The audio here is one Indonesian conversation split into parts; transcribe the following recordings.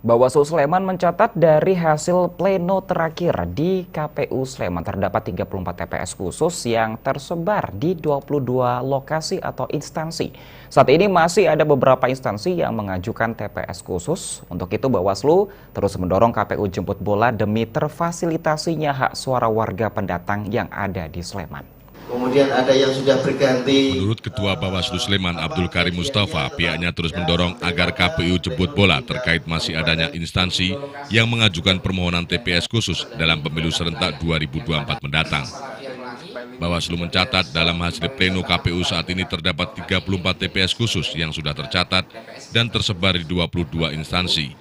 Bawaslu Sleman mencatat dari hasil pleno terakhir di KPU Sleman terdapat 34 TPS khusus yang tersebar di 22 lokasi atau instansi. Saat ini masih ada beberapa instansi yang mengajukan TPS khusus. Untuk itu Bawaslu terus mendorong KPU jemput bola demi terfasilitasinya hak suara warga pendatang yang ada di Sleman. Kemudian ada yang sudah berganti. Menurut Ketua Bawaslu Sleman Abdul Karim Mustafa, pihaknya terus mendorong agar KPU jemput bola terkait masih adanya instansi yang mengajukan permohonan TPS khusus dalam pemilu serentak 2024 mendatang. Bawaslu mencatat dalam hasil pleno KPU saat ini terdapat 34 TPS khusus yang sudah tercatat dan tersebar di 22 instansi.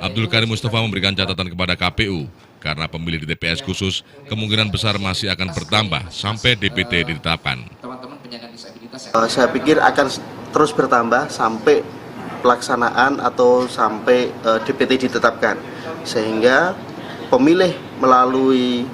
Abdul Karim Mustafa memberikan catatan kepada KPU, karena pemilih di TPS khusus kemungkinan besar masih akan bertambah sampai DPT ditetapkan. Saya pikir akan terus bertambah sampai pelaksanaan atau sampai DPT ditetapkan. Sehingga pemilih melalui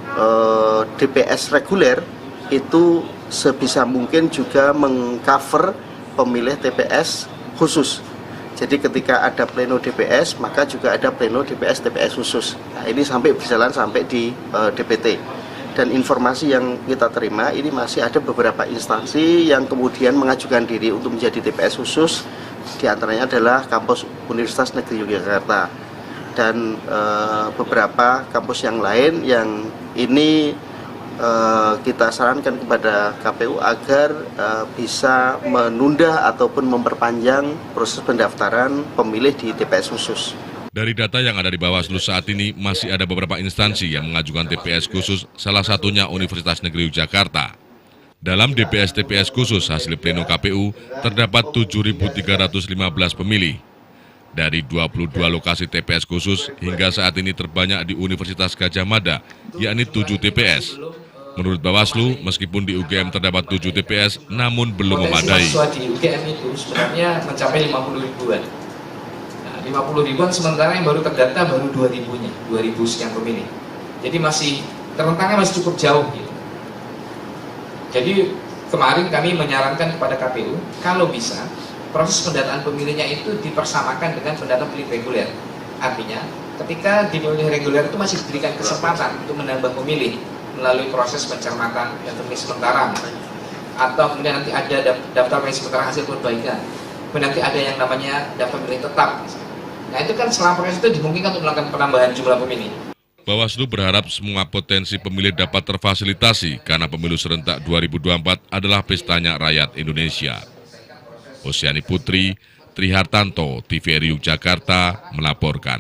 DPS reguler itu sebisa mungkin juga mengcover pemilih TPS khusus. Jadi ketika ada pleno DPS, maka juga ada pleno TPS khusus. Nah, ini sampai berjalan sampai di DPT. Dan informasi yang kita terima, ini masih ada beberapa instansi yang kemudian mengajukan diri untuk menjadi TPS khusus. Di antaranya adalah kampus Universitas Negeri Yogyakarta. Dan beberapa kampus yang lain yang ini kita sarankan kepada KPU agar bisa menunda ataupun memperpanjang proses pendaftaran pemilih di TPS khusus. Dari data yang ada di Bawaslu saat ini, masih ada beberapa instansi yang mengajukan TPS khusus, salah satunya Universitas Negeri Yogyakarta. Dalam DPS-TPS khusus hasil pleno KPU, terdapat 7.315 pemilih. Dari 22 lokasi TPS khusus, hingga saat ini terbanyak di Universitas Gadjah Mada, yakni 7 TPS. Menurut Bawaslu, meskipun di UGM terdapat 7 TPS, namun belum memadai. Mahasiswa di UGM itu sebenarnya mencapai 50 ribuan. Nah, 50 ribuan sementara yang baru terdata baru 2 ribunya, 2.000 sekian pemilih. Jadi masih, rentangnya masih cukup jauh gitu. Jadi kemarin kami menyarankan kepada KPU, kalau bisa, proses pendataan pemilihnya itu dipersamakan dengan pendataan pemilih reguler. Artinya, ketika di pemilih reguler itu masih diberikan kesempatan untuk menambah pemilih melalui proses pencermatan yang pemilih sementara, atau kemudian nanti ada daftar pemilih sementara hasil perbaikan, kemudian nanti ada yang namanya daftar pemilih tetap. Nah itu kan selama proses itu dimungkinkan untuk melakukan penambahan jumlah pemilih. Bawaslu berharap semua potensi pemilih dapat terfasilitasi karena pemilu serentak 2024 adalah pestanya rakyat Indonesia. Osyani Putri, Trihartanto, TVRI Jakarta melaporkan.